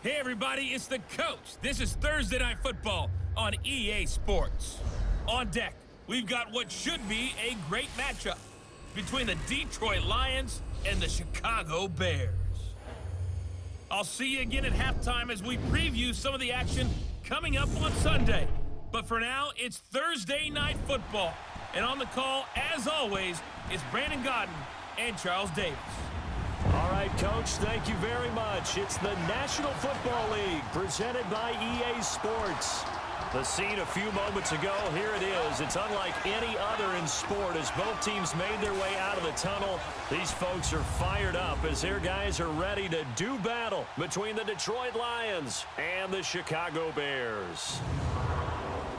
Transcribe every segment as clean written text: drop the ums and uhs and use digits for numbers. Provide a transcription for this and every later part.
Hey everybody, it's the coach. This is Thursday Night Football on EA Sports. On deck, we've got what should be a great matchup between the Detroit Lions and the Chicago Bears. I'll see you again at halftime as we preview some of the action coming up on Sunday. But for now, it's Thursday Night Football. And on the call, as always, is Brandon Godden and Charles Davis. All right, Coach, thank you very much. It's the National Football League presented by EA Sports. The scene a few moments ago, here it is. It's unlike any other in sport as both teams made their way out of the tunnel. These folks are fired up as their guys are ready to do battle between the Detroit Lions and the Chicago Bears.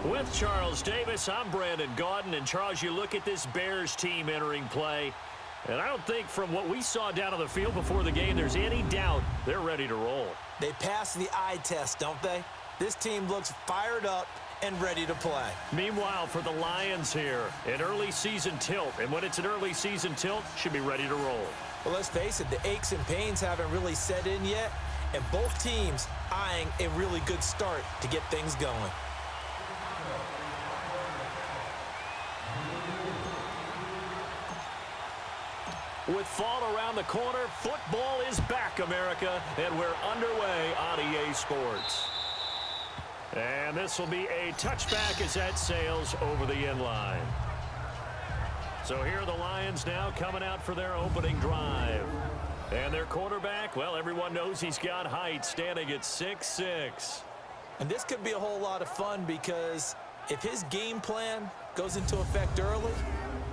With Charles Davis, I'm Brandon Gaudin. And Charles, you look at this Bears team entering play, and I don't think from what we saw down on the field before the game there's any doubt they're ready to roll. They passed the eye test, don't they? This team looks fired up and ready to play. Meanwhile, for the Lions here, an early season tilt. And when it's an early season tilt, should be ready to roll. Well, let's face it, the aches and pains haven't really set in yet, and both teams eyeing a really good start to get things going. With fall around the corner, football is back, America, and we're underway on EA Sports. And this will be a touchback as that sails over the end line. So here are the Lions now coming out for their opening drive. And their quarterback, well, everyone knows he's got height, standing at 6'6". And this could be a whole lot of fun because if his game plan goes into effect early,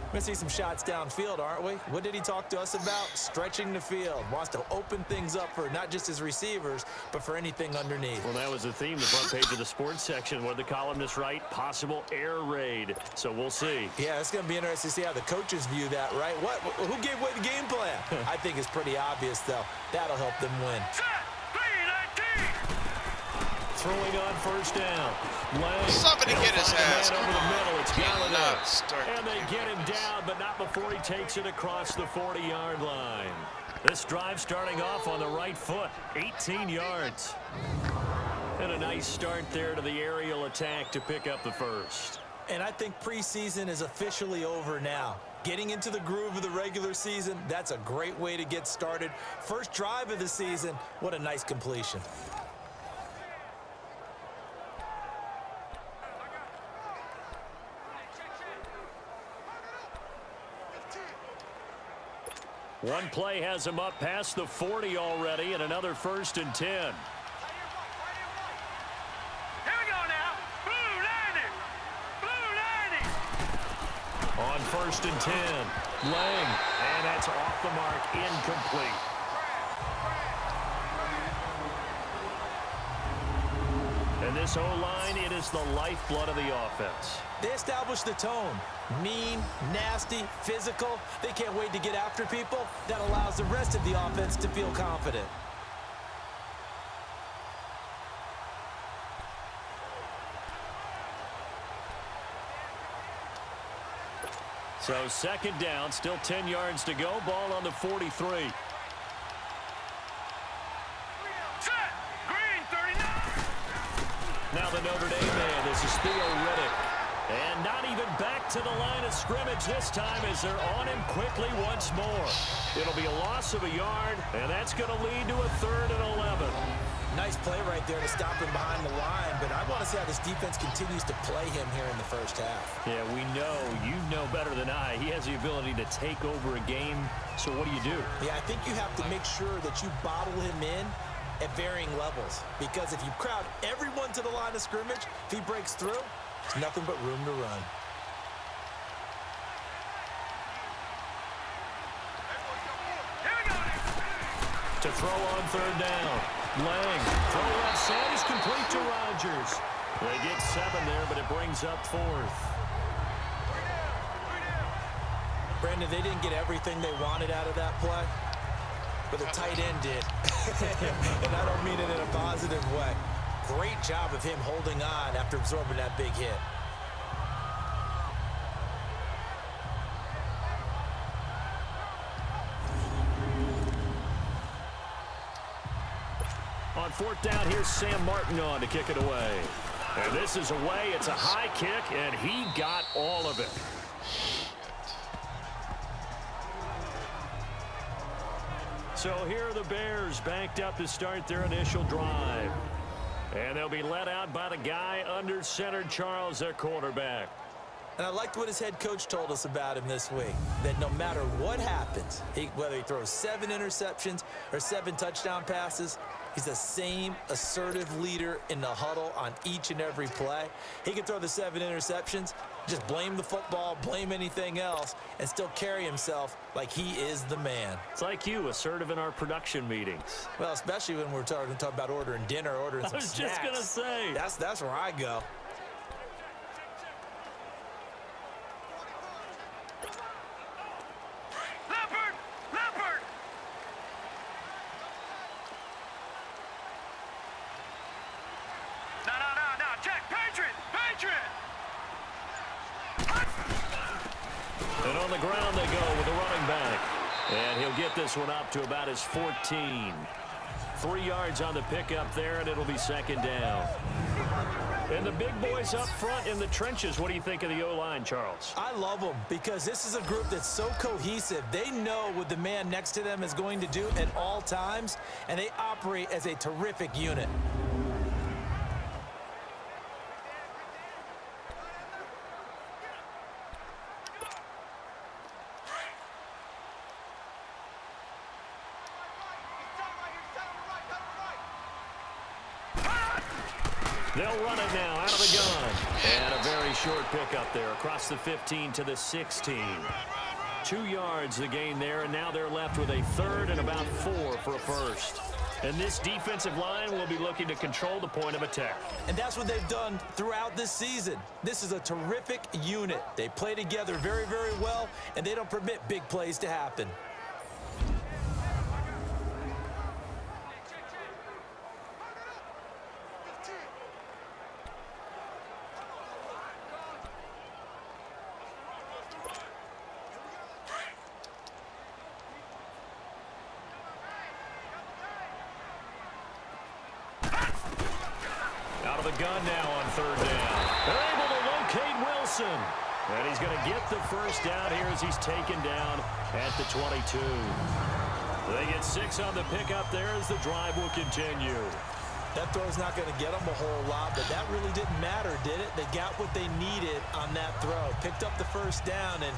we're going to see some shots downfield, aren't we? What did he talk to us about? Stretching the field. Wants to open things up for not just his receivers, but for anything underneath. Well, that was the theme, the front page of the sports section. What did the columnist write? Possible air raid. So we'll see. Yeah, it's going to be interesting to see how the coaches view that, right? Who gave away the game plan? I think it's pretty obvious, though. That'll help them win. Throwing on first down. Somebody get his ass. Over the middle. It's Galladay. And they get him down, but not before he takes it across the 40-yard line. This drive starting off on the right foot. 18 yards. And a nice start there to the aerial attack to pick up the first. And I think preseason is officially over now. Getting into the groove of the regular season, that's a great way to get started. First drive of the season, what a nice completion. One play has him up past the 40 already, and another 1st and 10. Here we go now. Blue 90. On 1st and 10, Lang, and that's off the mark, incomplete. And this O-line, it is the lifeblood of the offense. They establish the tone. Mean, nasty, physical. They can't wait to get after people. That allows the rest of the offense to feel confident. So 2nd down, still 10 yards to go. Ball on the 43. Now the Notre Dame man, this is Theo Riddick. And not even back to the line of scrimmage this time as they're on him quickly once more. It'll be a loss of a yard, and that's going to lead to a 3rd and 11. Nice play right there to stop him behind the line, but I want to see how this defense continues to play him here in the first half. Yeah, we know, you know better than I, he has the ability to take over a game. So what do? Yeah, I think you have to make sure that you bottle him in at varying levels, because if you crowd everyone to the line of scrimmage, if he breaks through, there's nothing but room to run. To throw on 3rd down. Lang, throw left side is complete to Rodgers. They get 7 there, but it brings up 4th. Brandon, they didn't get everything they wanted out of that play, but the tight end did. And I don't mean it in a positive way. Great job of him holding on after absorbing that big hit. On fourth down. Here's Sam Martin on to kick it away. And this is away. It's a high kick, and he got all of it. So here are the Bears banked up to start their initial drive. And they'll be let out by the guy under center, Charles, their quarterback. And I liked what his head coach told us about him this week, that no matter what happens, whether he throws 7 interceptions or 7 touchdown passes, he's the same assertive leader in the huddle on each and every play. He can throw the 7 interceptions, just blame the football, blame anything else, and still carry himself like he is the man. It's like you, assertive in our production meetings. Well, especially when we're talking about ordering dinner, ordering some snacks. I was just going to say. That's where I go. And on the ground they go with the running back. And he'll get this one up to about his 14. 3 yards on the pickup there, and it'll be second down. And the big boys up front in the trenches. What do you think of the O-line, Charles? I love them because this is a group that's so cohesive. They know what the man next to them is going to do at all times, and they operate as a terrific unit. They'll run it now out of the gun. And a very short pickup there across the 15 to the 16. 2 yards the gain there, and now they're left with a third and about 4 for a first. And this defensive line will be looking to control the point of attack. And that's what they've done throughout this season. This is a terrific unit. They play together very, very well, and they don't permit big plays to happen. Out of the gun now on third down. They're able to locate Wilson. And he's going to get the first down here as he's taken down at the 22. They get 6 on the pickup there as the drive will continue. That throw's not going to get them a whole lot, but that really didn't matter, did it? They got what they needed on that throw. Picked up the first down, and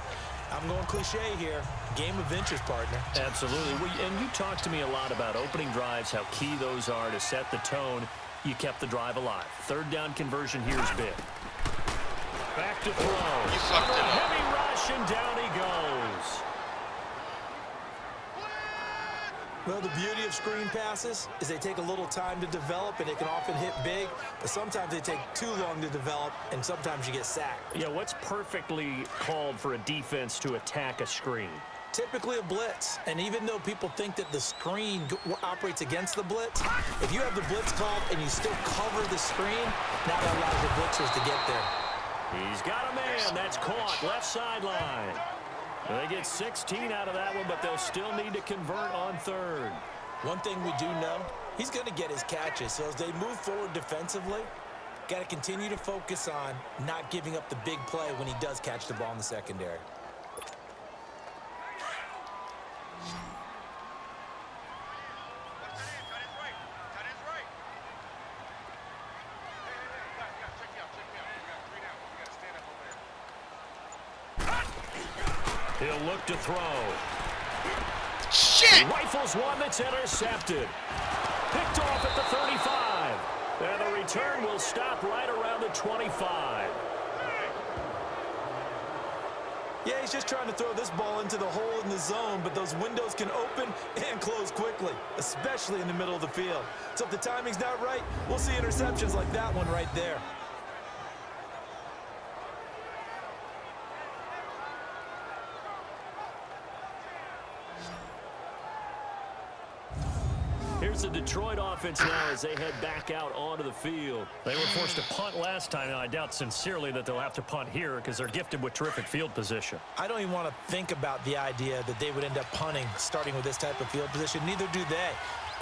I'm going cliche here. Game of inches, partner. Absolutely. And you talked to me a lot about opening drives, how key those are to set the tone. You kept the drive alive. Third down conversion here is big. Back to throw. You fucked it up. Heavy rush, and down he goes. Well, the beauty of screen passes is they take a little time to develop, and they can often hit big, but sometimes they take too long to develop, and sometimes you get sacked. Yeah, what's perfectly called for a defense to attack a screen? Typically a blitz, and even though people think that the screen operates against the blitz, if you have the blitz called and you still cover the screen, now that allows the blitzers to get there. He's got a man. That's caught. Left sideline. They get 16 out of that one, but they'll still need to convert on third. One thing we do know, he's going to get his catches. So as they move forward defensively, got to continue to focus on not giving up the big play when he does catch the ball in the secondary. He'll look to throw. Shit! He rifles one that's intercepted. Picked off at the 35. And the return will stop right around the 25. Yeah, he's just trying to throw this ball into the hole in the zone, but those windows can open and close quickly, especially in the middle of the field. So if the timing's not right, we'll see interceptions like that one right there. Here's the Detroit offense now as they head back out onto the field. They were forced to punt last time, and I doubt sincerely that they'll have to punt here because they're gifted with terrific field position. I don't even want to think about the idea that they would end up punting starting with this type of field position. Neither do they.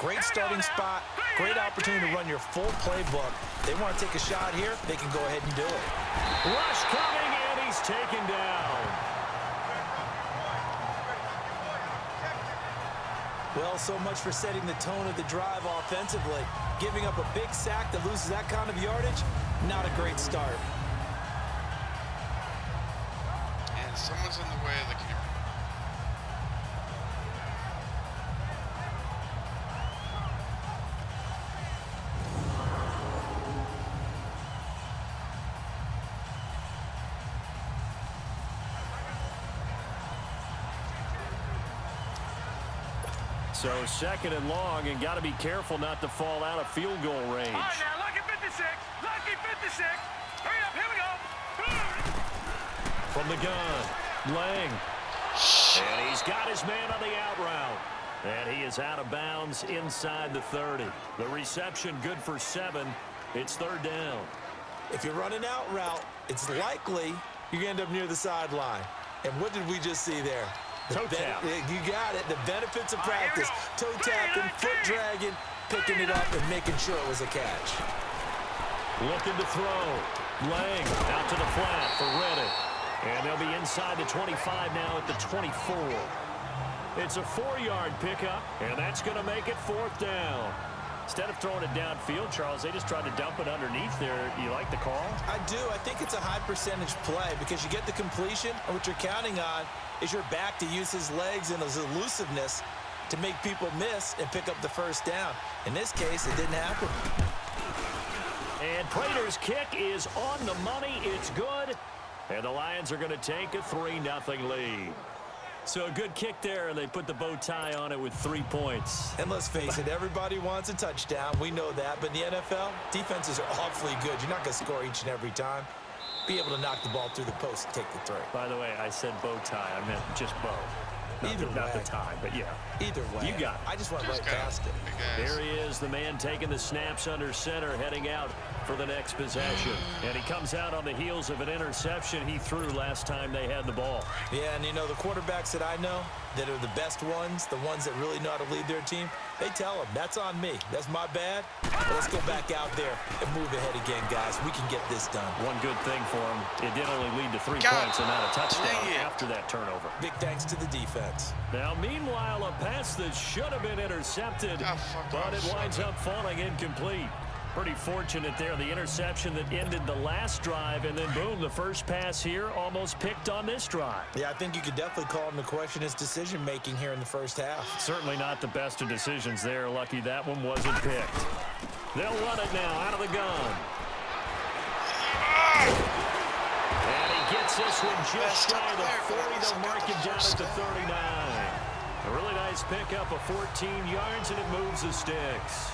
Great starting spot, great opportunity to run your full playbook. They want to take a shot here, they can go ahead and do it. Rush coming, and he's taken down. Well, so much for setting the tone of the drive offensively. Giving up a big sack that loses that kind of yardage, not a great start. And someone's in the way of the camera. So second and long, and got to be careful not to fall out of field goal range. All right, now, lucky 56. Lucky 56. Hurry up, here we go. From the gun, Lang. And he's got his man on the out route. And he is out of bounds inside the 30. The reception good for 7. It's third down. If you're running out route, it's likely you're going to end up near the sideline. And what did we just see there? Toe tap. You got it. The benefits of practice. Toe tapping, foot dragging, picking it up, and making sure it was a catch. Looking to throw. Lang out to the flat for Reddick. And they'll be inside the 25 now at the 24. It's a 4-yard pickup, and that's going to make it fourth down. Instead of throwing it downfield, Charles, they just tried to dump it underneath there. You like the call? I do. I think it's a high percentage play because you get the completion, and what you're counting on is your back to use his legs and his elusiveness to make people miss and pick up the first down. In this case, it didn't happen. And Prater's kick is on the money. It's good. And the Lions are going to take a 3-0 lead. So a good kick there, and they put the bow tie on it with 3 points. And let's face it, everybody wants a touchdown. We know that. But in the NFL, defenses are awfully good. You're not going to score each and every time. Be able to knock the ball through the post and take the throw. By the way, I said bow tie. I meant just bow. Not the tie, but yeah. Either way. You got it. I just went right past it. There he is, the man taking the snaps under center, heading out for the next possession. And he comes out on the heels of an interception he threw last time they had the ball. Yeah, and you know, the quarterbacks that I know that are the best ones, the ones that really know how to lead their team, they tell them, that's on me. That's my bad. But let's go back out there and move ahead again, guys. We can get this done. One good thing for him, it did only lead to 3 points and not a touchdown after that turnover. Big thanks to the defense. Now, meanwhile, a pass that should have been intercepted, but it winds up falling incomplete. Pretty fortunate there, the interception that ended the last drive, and then boom, the first pass here almost picked on this drive. Yeah, I think you could definitely call him to question his decision-making here in the first half. Certainly not the best of decisions there. Lucky that one wasn't picked. They'll run it now out of the gun. And he gets this one just shy of the 40. They'll mark him down at the 39. A really nice pickup of 14 yards, and it moves the sticks.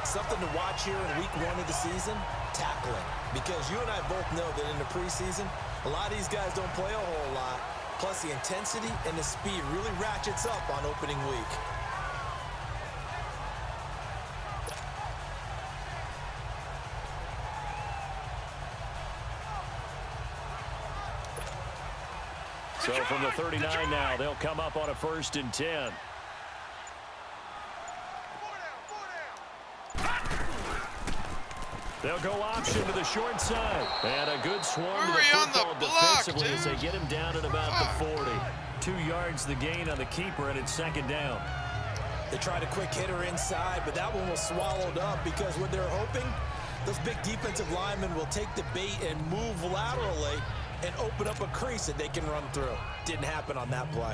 Something to watch here in week 1 of the season, tackling. Because you and I both know that in the preseason, a lot of these guys don't play a whole lot. Plus, the intensity and the speed really ratchets up on opening week. So from the 39 now, they'll come up on a 1st and 10. They'll go option to the short side. And a good swarm to the football defensively as they get him down at about the 40. 2 yards the gain on the keeper, and it's 2nd down. They tried a quick hitter inside, but that one was swallowed up because what they're hoping, those big defensive linemen will take the bait and move laterally and open up a crease that they can run through. Didn't happen on that play.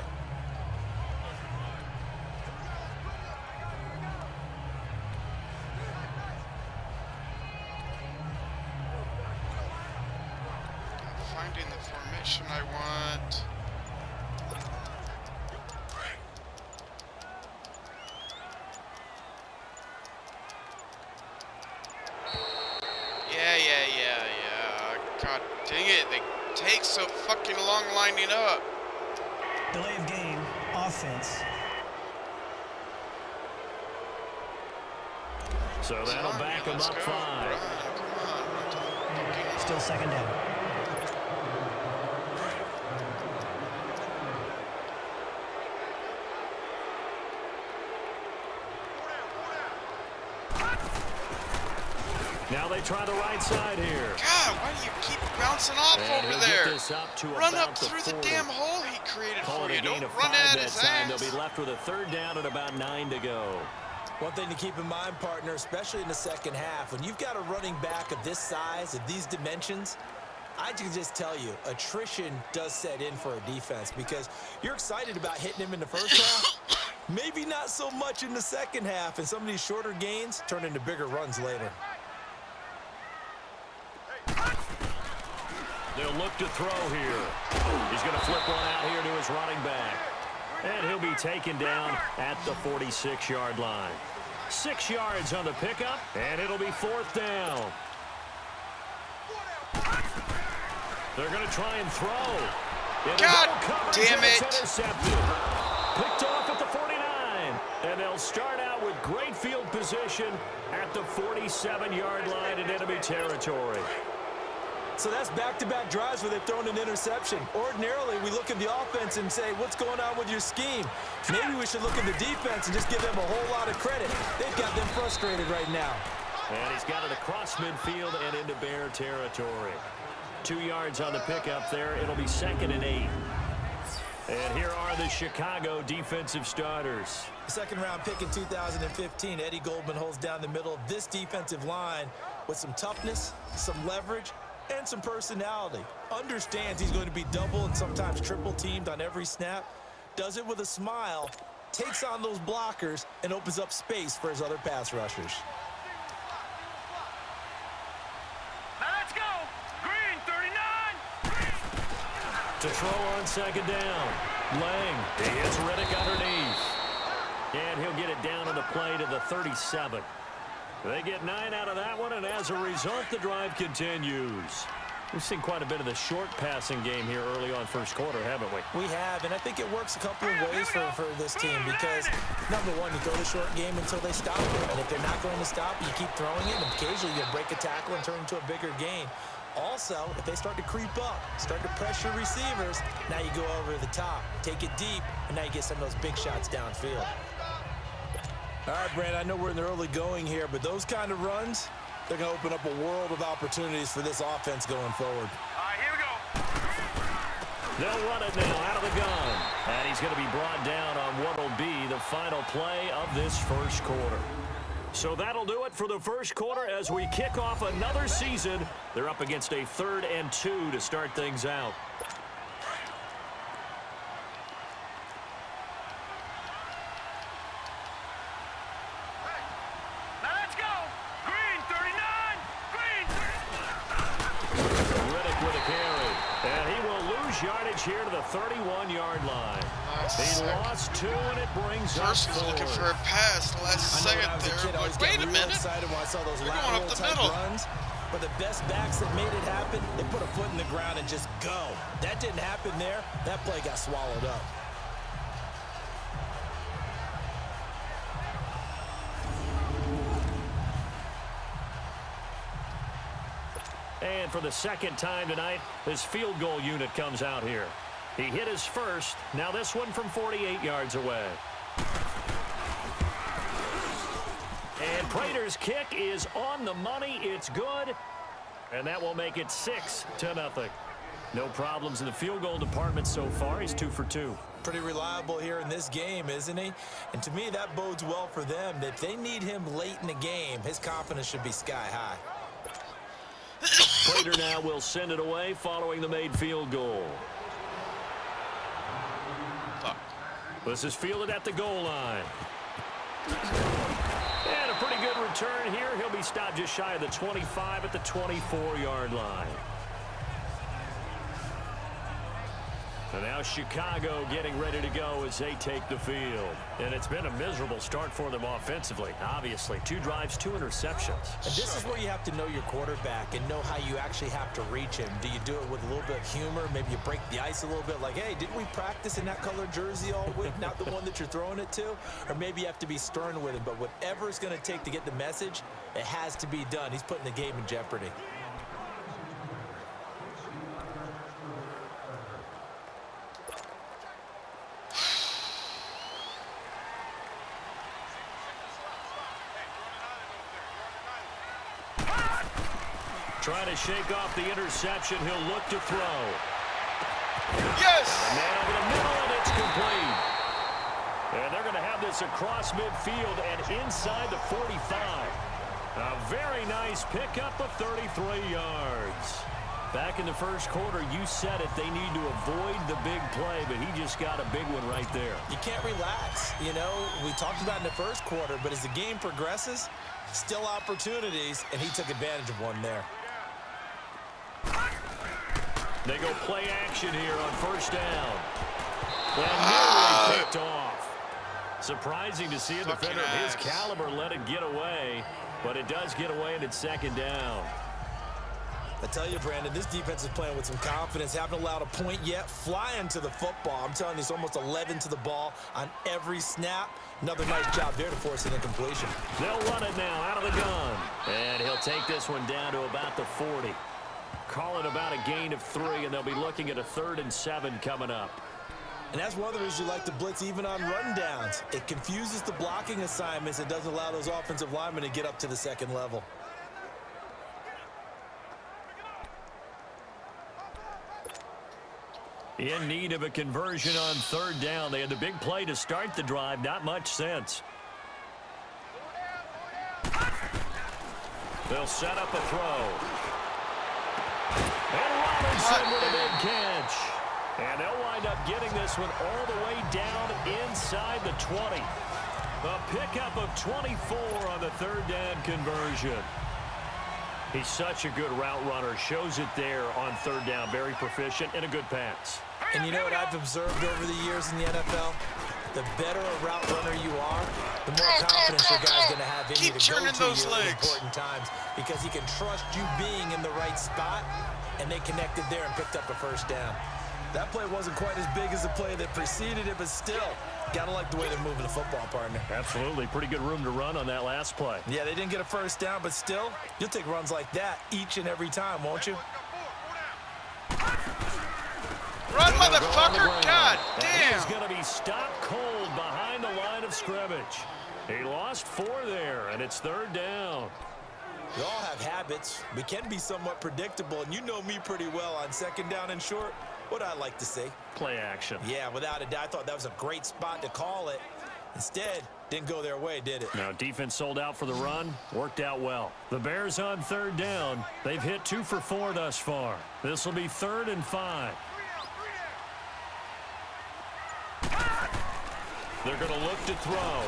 Finding the formation I want. Yeah. God dang it, they take so fucking long lining up. Delay of game, offense. So that'll back them up 5. Run to the fucking Still 2nd down. Now they try the right side here. God, why do you keep bouncing off And over he'll there? get this up to Run about up through the 40. damn hole he created Call for it you. a gain Don't of run 5 at that his time. ass. They'll be left with a 3rd down and about 9 to go. One thing to keep in mind, partner, especially in the second half, when you've got a running back of this size, of these dimensions, I can just tell you, attrition does set in for a defense because you're excited about hitting him in the first half. Maybe not so much in the second half, and some of these shorter gains turn into bigger runs later. They'll look to throw here. He's going to flip one out here to his running back. And he'll be taken down at the 46-yard line. 6 yards on the pickup, and it'll be 4th down. They're going to try and throw. God damn it. Intercepted. Picked off at the 49. And they'll start out with great field position at the 47-yard line in enemy territory. So that's back-to-back drives where they've thrown an interception. Ordinarily, we look at the offense and say, what's going on with your scheme? Maybe we should look at the defense and just give them a whole lot of credit. They've got them frustrated right now. And he's got it across midfield and into Bear territory. 2 yards on the pickup there. It'll be 2nd and 8. And here are the Chicago defensive starters. The second-round pick in 2015, Eddie Goldman holds down the middle of this defensive line with some toughness, some leverage, and some personality. Understands he's going to be double and sometimes triple teamed on every snap. Does it with a smile, takes on those blockers, and opens up space for his other pass rushers. Now let's go. Green 39. To throw on 2nd down. Lang. He hits Riddick underneath. And he'll get it down on the play to the 37. They get 9 out of that one, and as a result, the drive continues. We've seen quite a bit of the short passing game here early on first quarter, haven't we? We have, and I think it works a couple of ways for this team because, number one, you throw the short game until they stop it. And if they're not going to stop, you keep throwing it, and occasionally you break a tackle and turn it into a bigger gain. Also, if they start to creep up, start to pressure receivers, now you go over the top, take it deep, and now you get some of those big shots downfield. All right, Brand, I know we're in the early going here, but those kind of runs, they're going to open up a world of opportunities for this offense going forward. All right, here we go. They'll run it now out of the gun. And he's going to be brought down on what will be the final play of this first quarter. So that'll do it for the first quarter as we kick off another season. They're up against a 3rd and 2 to start things out. Now let's go. Green 39. Green 39. Riddick with a carry. And he will lose yardage here to the 31-yard line. He lost 2, and it brings up First was 4. looking for a pass the last second there. I But wait a minute. excited when I saw those We're going up the middle. runs. But the best backs that made it happen, they put a foot in the ground and just go. That didn't happen there. That play got swallowed up. And for the 2nd time tonight, his field goal unit comes out here. He hit his first. Now this one from 48 yards away. And Prater's kick is on the money. It's good. And that will make it 6-0. No problems in the field goal department so far. He's 2 for 2. Pretty reliable here in this game, isn't he? And to me, that bodes well for them. If they need him late in the game, his confidence should be sky high. Prater now will send it away following the made field goal. Fuck. This is fielded at the goal line. And a pretty good return here. He'll be stopped just shy of the 25 at the 24-yard line. And now Chicago getting ready to go as they take the field. And it's been a miserable start for them offensively. Obviously, 2 drives, 2 interceptions. And this is where you have to know your quarterback and know how you actually have to reach him. Do you do it with a little bit of humor? Maybe you break the ice a little bit like, hey, didn't we practice in that colored jersey all week? Not the one that you're throwing it to? Or maybe you have to be stern with him. But whatever it's going to take to get the message, it has to be done. He's putting the game in jeopardy. Trying to shake off the interception. He'll look to throw. Yes! And man over the middle, and it's complete. And they're going to have this across midfield and inside the 45. A very nice pickup of 33 yards. Back in the first quarter, you said it, they need to avoid the big play, but he just got a big one right there. You can't relax. You know, we talked about in the first quarter, but as the game progresses, still opportunities, and he took advantage of one there. They go play action here on first down. And nearly picked off. Surprising to see a defender of his caliber let it get away, but it does get away, and it's second down. I tell you, Brandon, this defense is playing with some confidence. Haven't allowed a point yet. Flying to the football. I'm telling you, it's almost 11 to the ball on every snap. Another nice job there to force an incompletion. They'll run it now out of the gun. And he'll take this one down to about the 40. Call it about a gain of 3, and they'll be looking at a 3rd and 7 coming up. And that's one of the reasons you like to blitz even on rundowns. It confuses the blocking assignments. It doesn't allow those offensive linemen to get up to the second level. In need of a conversion on 3rd down. They had the big play to start the drive. Not much sense. They'll set up a throw. And Robinson with a big catch. And they'll wind up getting this one all the way down inside the 20. A pickup of 24 on the 3rd down conversion. He's such a good route runner. Shows it there on 3rd down. Very proficient and a good pass. And you know what I've observed over the years in the NFL? The better a route runner you are, the more confidence your guy's going to have in you to go to you at important times, because he can trust you being in the right spot, and they connected there and picked up a 1st down. That play wasn't quite as big as the play that preceded it, but still, got to like the way they're moving the football, partner. Absolutely. Pretty good room to run on that last play. Yeah, they didn't get a 1st down, but still, you'll take runs like that each and every time, won't you? Run, motherfucker! God damn! He's going to be stopped cold behind the line of scrimmage. He lost 4 there, and it's 3rd down. We all have habits. We can be somewhat predictable, and you know me pretty well on 2nd down and short. What I like to say? Play action. Yeah, without a doubt. I thought that was a great spot to call it. Instead, didn't go their way, did it? Now, defense sold out for the run. Worked out well. The Bears on 3rd down. They've hit 2 for 4 thus far. This will be 3rd and 5. They're going to look to throw.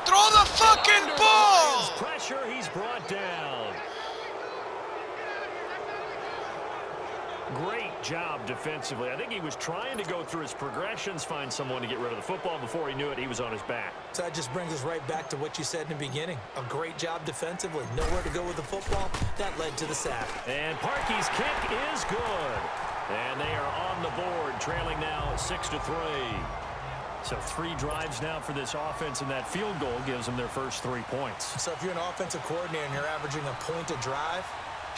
Throw the fucking ball! Pressure, he's brought down. Great job defensively. I think he was trying to go through his progressions, find someone to get rid of the football. Before he knew it, he was on his back. So that just brings us right back to what you said in the beginning. A great job defensively. Nowhere to go with the football. That led to the sack. And Parkey's kick is good. And they are on the board, trailing now 6-3. So 3 drives now for this offense, and that field goal gives them their first 3 points. So if you're an offensive coordinator and you're averaging a point a drive,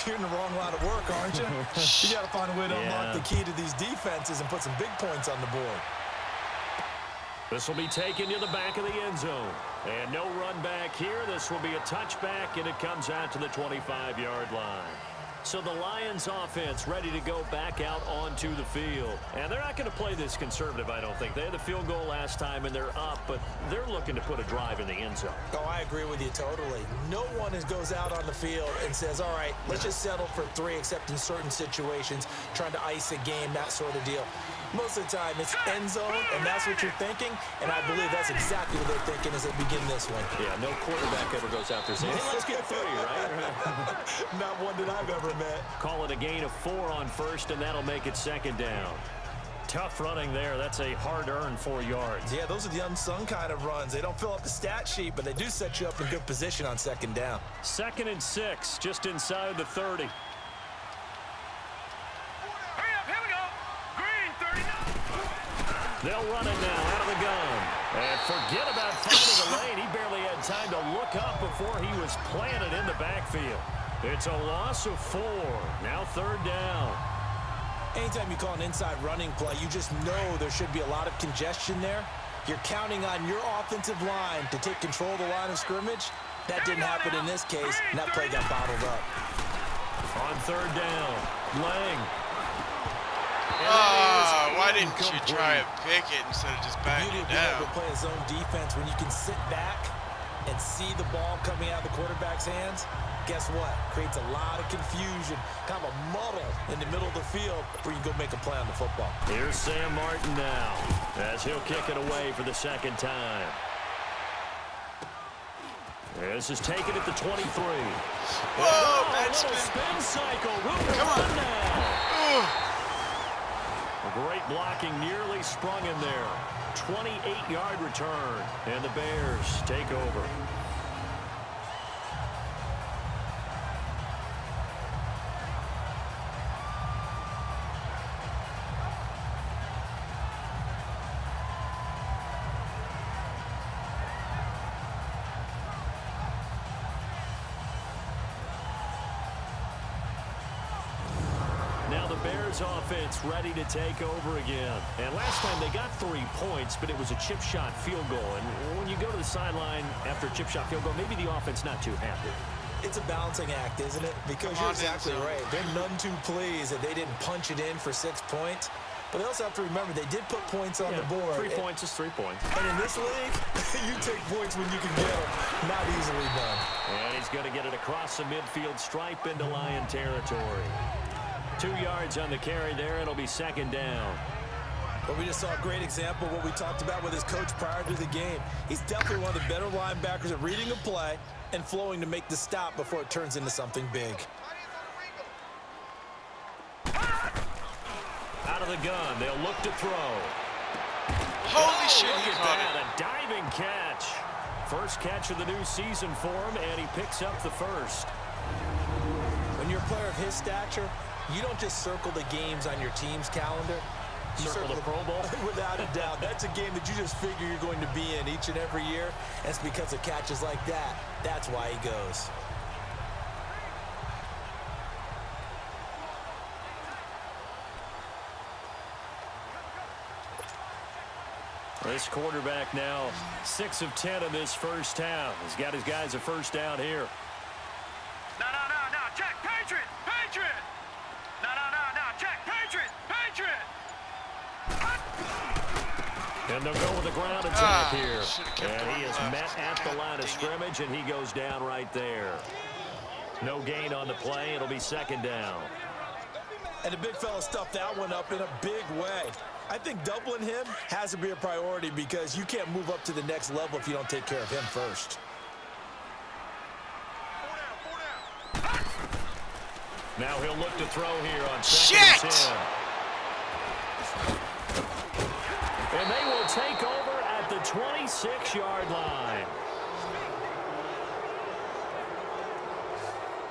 you're in the wrong line of work, aren't you? You got to find a way to unlock the key to these defenses and put some big points on the board. This will be taken to the back of the end zone. And no run back here. This will be a touchback, and it comes out to the 25-yard line. So the Lions offense ready to go back out onto the field. And they're not going to play this conservative, I don't think. They had the field goal last time, and they're up, but they're looking to put a drive in the end zone. Oh, I agree with you totally. No one goes out on the field and says, all right, let's just settle for 3, except in certain situations, trying to ice a game, that sort of deal. Most of the time, it's end zone, and that's what you're thinking, and I believe that's exactly what they're thinking as they begin this one. Yeah, no quarterback ever goes out there saying, hey, let's get 3, right? Not one that I've ever met. Call it a gain of 4 on 1st, and that'll make it 2nd down. Tough running there. That's a hard-earned 4 yards. Yeah, those are the unsung kind of runs. They don't fill up the stat sheet, but they do set you up in good position on 2nd down. 2nd and 6, just inside the 30. They'll run it now out of the gun. And forget about finding a lane. He barely had time to look up before he was planted in the backfield. It's a loss of 4. Now 3rd down. Anytime you call an inside running play, you just know there should be a lot of congestion there. You're counting on your offensive line to take control of the line of scrimmage. That didn't happen in this case, and that play got bottled up. On third down, Lang. Why didn't you try and pick it instead of just backing it down? To play a zone defense when you can sit back and see the ball coming out of the quarterback's hands. Guess what? Creates a lot of confusion, kind of a muddle in the middle of the field where you can go make a play on the football. Here's Sam Martin now as he'll kick it away for the second time. This is taken at the 23. Whoa, bad spin cycle. Come on. Now. A great blocking nearly sprung in there. 28-yard return, and the Bears take over. Now the Bears offense ready to take over again. And last time they got 3 points, but it was a chip shot field goal. And when you go to the sideline after a chip shot field goal, maybe the offense not too happy. It's a balancing act, isn't it? Because you're exactly right. They're none too pleased that they didn't punch it in for 6 points. But they also have to remember they did put points on the board. 3 points is 3 points. And in this league, you take points when you can get them. Not easily done. And he's going to get it across the midfield stripe into Lion territory. 2 yards on the carry there. It'll be second down. But we just saw a great example of what we talked about with his coach prior to the game. He's definitely one of the better linebackers at reading a play and flowing to make the stop before it turns into something big. Out of the gun, they'll look to throw. Holy shit, look he at caught that, it. a diving catch. First catch of the new season for him, and he picks up the first. When you're a player of his stature, you don't just circle the games on your team's calendar. You Circle the Pro Bowl? Without a doubt. That's a game that you just figure you're going to be in each and every year. And it's because of catches like that. That's why he goes. This quarterback now 6 of 10 in this first half. He's got his guys a first down here. No, check, Patriot! No, check, Patriot! And they'll go with the ground attack here. And he is met at the line of scrimmage, and he goes down right there. No gain on the play. It'll be second down. And the big fella stuffed that one up in a big way. I think doubling him has to be a priority because you can't move up to the next level if you don't take care of him first. Now he'll look to throw here on second and 10. And they will take over at the 26-yard line.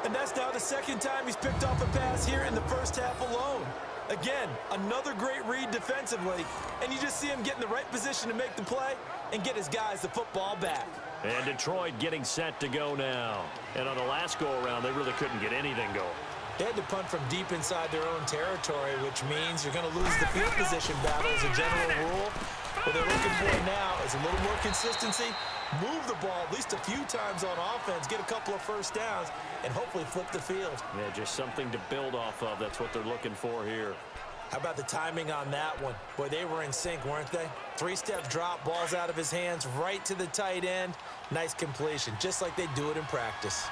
And that's now the second time he's picked off a pass here in the first half alone. Again, another great read defensively, and you just see him get in the right position to make the play and get his guys the football back. And Detroit getting set to go now. And on the last go-around, they really couldn't get anything going. They had to punt from deep inside their own territory, which means you're going to lose the field position battle as a general rule. What they're looking for now is a little more consistency, move the ball at least a few times on offense, get a couple of first downs, and hopefully flip the field. Yeah, just something to build off of. That's what they're looking for here. How about the timing on that one? Boy, they were in sync, weren't they? 3-step drop, balls out of his hands, right to the tight end. Nice completion, just like they do it in practice.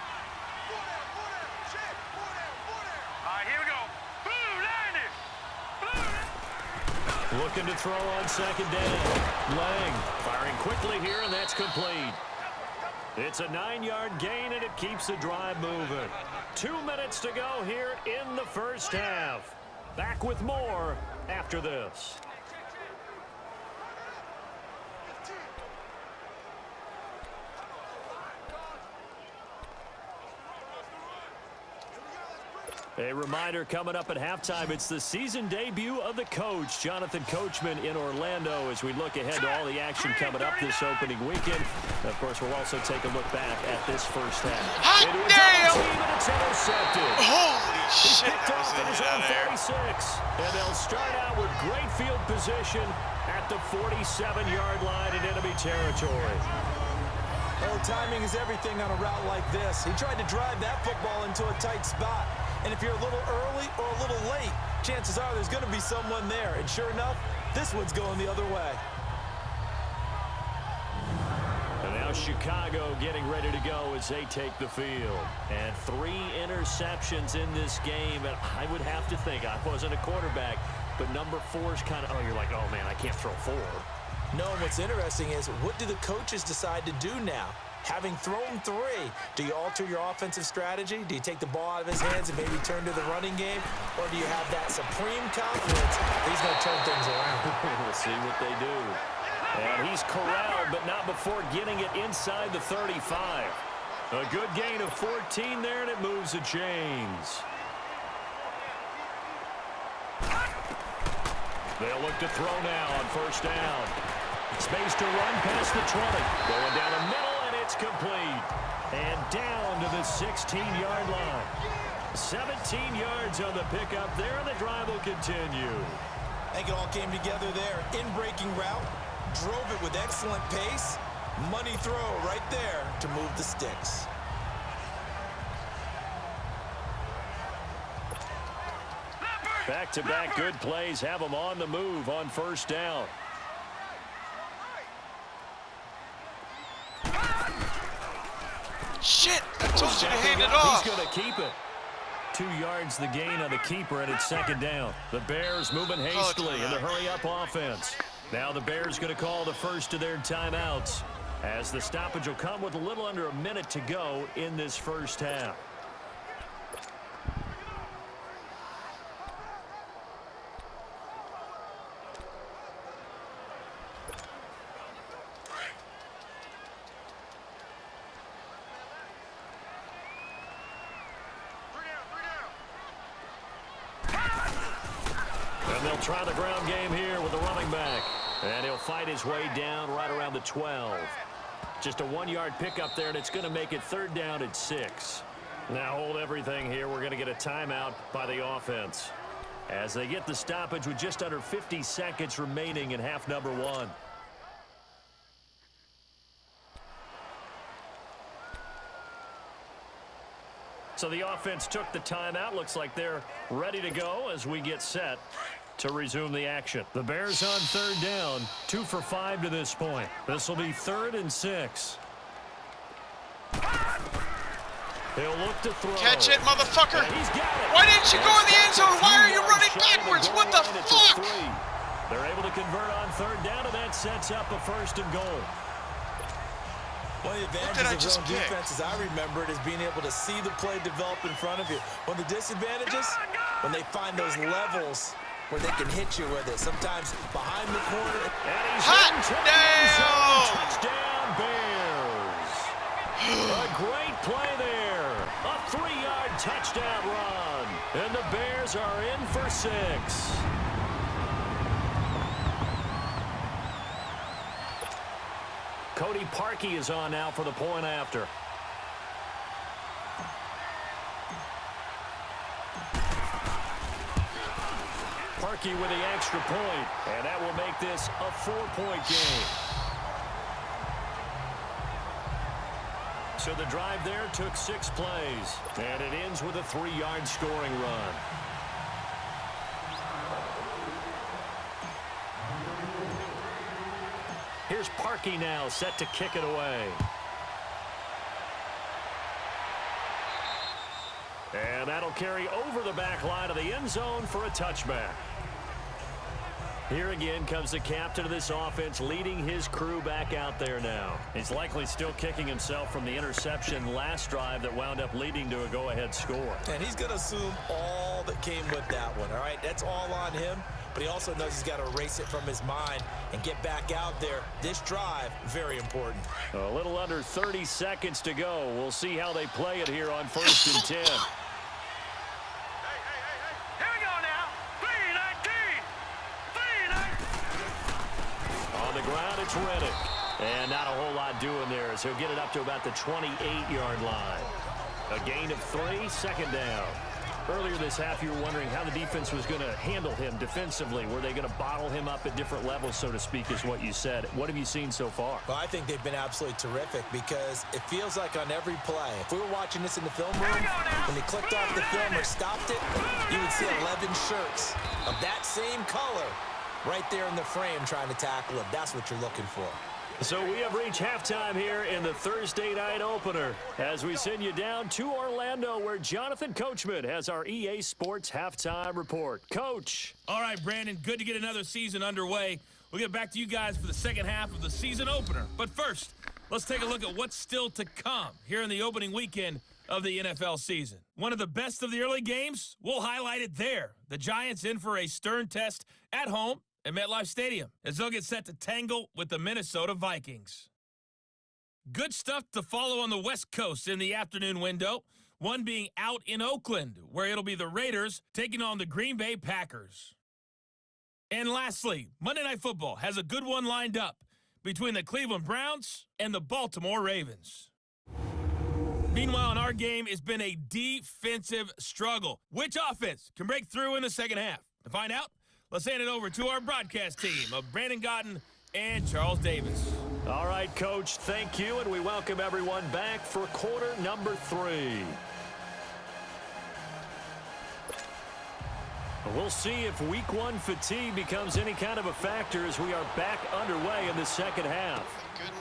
Looking to throw on second down. Lang firing quickly here, and that's complete. It's a 9-yard gain, and it keeps the drive moving. 2 minutes to go here in the first half. Back with more after this. A reminder coming up at halftime, it's the season debut of the coach, Jonathan Coachman in Orlando, as we look ahead to all the action coming up this opening weekend. And of course, we'll also take a look back at this first half. Hot damn! And it's intercepted. Holy He's shit, picked that was off at his out own of there. 46. And they'll start out with great field position at the 47-yard line in enemy territory. Oh, timing is everything on a route like this. He tried to drive that football into a tight spot. And if you're a little early or a little late, chances are there's going to be someone there. And sure enough, this one's going the other way. And now Chicago getting ready to go as they take the field. And 3 interceptions in this game. And I would have to think, I wasn't a quarterback, but number 4 is kind of, oh, you're like, oh, man, I can't throw 4. No, what's interesting is, what do the coaches decide to do now? Having thrown 3, do you alter your offensive strategy? Do you take the ball out of his hands and maybe turn to the running game? Or do you have that supreme confidence that he's going to turn things around? We'll see what they do. And he's corralled, but not before getting it inside the 35. A good gain of 14 there, and it moves the chains. They'll look to throw now on first down. Space to run past the 20. Going down the middle, and it's complete. And down to the 16-yard line. 17 yards on the pickup there, and the drive will continue. I think it all came together there. In-breaking route, drove it with excellent pace. Money throw right there to move the sticks. Back-to-back good plays have them on the move on first down. Shit! I told you to hand it off. He's going to keep it. 2 yards the gain on the keeper, and it's second down. The Bears moving hastily in the hurry-up offense. Now the Bears going to call the first of their timeouts, as the stoppage will come with a little under a minute to go in this first half. Try the ground game here with the running back. And he'll fight his way down right around the 12. Just a 1-yard pickup there, and it's going to make it third down at 6. Now hold everything here. We're going to get a timeout by the offense, as they get the stoppage with just under 50 seconds remaining in half number 1. So the offense took the timeout. Looks like they're ready to go as we get set to resume the action. The Bears on third down, 2 for 5 to this point. This will be 3rd and 6. He'll look to throw. Catch it, motherfucker! And he's got it. Why didn't you go in the end zone? Why are you running backwards? What the fuck? They're able to convert on third down, and that sets up a 1st and goal. One of the advantages of zone defenses I remember is being able to see the play develop in front of you. One of the disadvantages, when they find those levels where they can hit you with it. Sometimes behind the corner. And he's hot down! damn! Touchdown, Bears! A great play there. A 3-yard touchdown run. And the Bears are in for 6. Cody Parkey is on now for the point after. Parkey with the extra point, and that will make this a 4-point game. So the drive there took 6 plays, and it ends with a 3-yard scoring run. Here's Parkey now, set to kick it away. And that'll carry over the back line of the end zone for a touchback. Here again comes the captain of this offense, leading his crew back out there now. He's likely still kicking himself from the interception last drive that wound up leading to a go-ahead score. And he's going to assume all that came with that one, all right? That's all on him, but he also knows he's got to erase it from his mind and get back out there. This drive, very important. A little under 30 seconds to go. We'll see how they play it here on 1st and 10. Here we go now. 3-19. On the ground, it's Reddick. And not a whole lot doing there, as he'll get it up to about the 28-yard line. A gain of 3, second down. Earlier this half, you were wondering how the defense was going to handle him defensively. Were they going to bottle him up at different levels, so to speak, is what you said. What have you seen so far? Well, I think they've been absolutely terrific because it feels like on every play, if we were watching this in the film room, when they clicked off the film or stopped it, you would see 11 shirts of that same color right there in the frame trying to tackle him. That's what you're looking for. So we have reached halftime here in the Thursday night opener as we send you down to Orlando where Jonathan Coachman has our EA Sports halftime report. Coach. All right, Brandon, good to get another season underway. We'll get back to you guys for the second half of the season opener. But first, let's take a look at what's still to come here in the opening weekend of the NFL season. One of the best of the early games, we'll highlight it there. The Giants in for a stern test at home at MetLife Stadium as they'll get set to tangle with the Minnesota Vikings. Good stuff to follow on the West Coast in the afternoon window, one being out in Oakland, where it'll be the Raiders taking on the Green Bay Packers. And lastly, Monday Night Football has a good one lined up between the Cleveland Browns and the Baltimore Ravens. Meanwhile, in our game, it's been a defensive struggle. Which offense can break through in the second half? To find out, let's hand it over to our broadcast team of Brandon Godden and Charles Davis. All right, Coach, thank you, and we welcome everyone back for quarter number 3. We'll see if week 1 fatigue becomes any kind of a factor as we are back underway in the second half.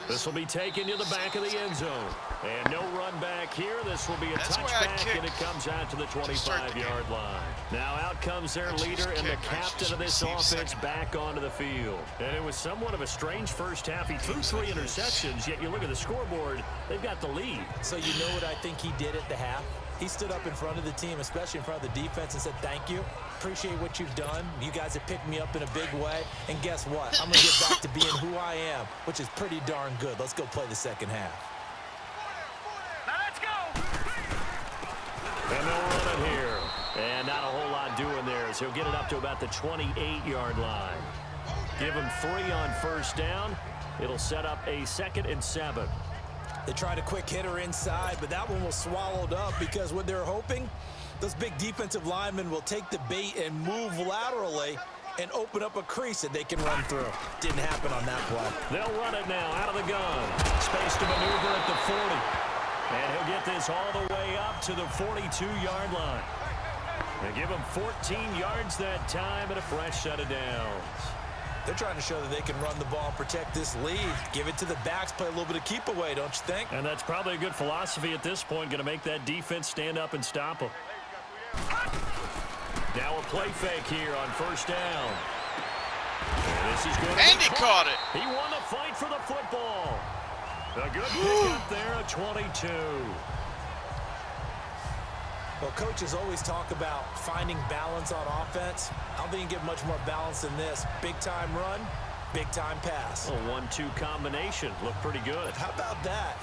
This will be taken to the back of the end zone. And no run back here. This will be a touchback, and it comes out to the 25-yard line. Now out comes their leader and the captain of this offense back onto the field. And it was somewhat of a strange first half. He threw 3 interceptions, yet you look at the scoreboard, they've got the lead. So you know what I think he did at the half? He stood up in front of the team, especially in front of the defense, and said, thank you. Appreciate what you've done. You guys have picked me up in a big way. And guess what? I'm going to get back to being who I am, which is pretty darn good. Let's go play the second half. Now let's go. And they'll run it here. And not a whole lot doing there as he'll get it up to about the 28-yard line. Give him 3 on first down. It'll set up a 2nd and 7. They tried a quick hitter inside, but that one was swallowed up because what they're hoping, those big defensive linemen will take the bait and move laterally and open up a crease that they can run through. Didn't happen on that play. They'll run it now out of the gun. Space to maneuver at the 40. And he'll get this all the way up to the 42-yard line. They give him 14 yards that time and a fresh set of downs. They're trying to show that they can run the ball and protect this lead. Give it to the backs, play a little bit of keep away, don't you think? And that's probably a good philosophy at this point, going to make that defense stand up and stop them. Now a play fake here on first down. And this is going to And he caught it. He won the fight for the football. A good pickup there at 22. Well, coaches always talk about finding balance on offense. I don't think you can get much more balance than this. Big-time run, big-time pass. A 1-2 combination. Looked pretty good. How about that?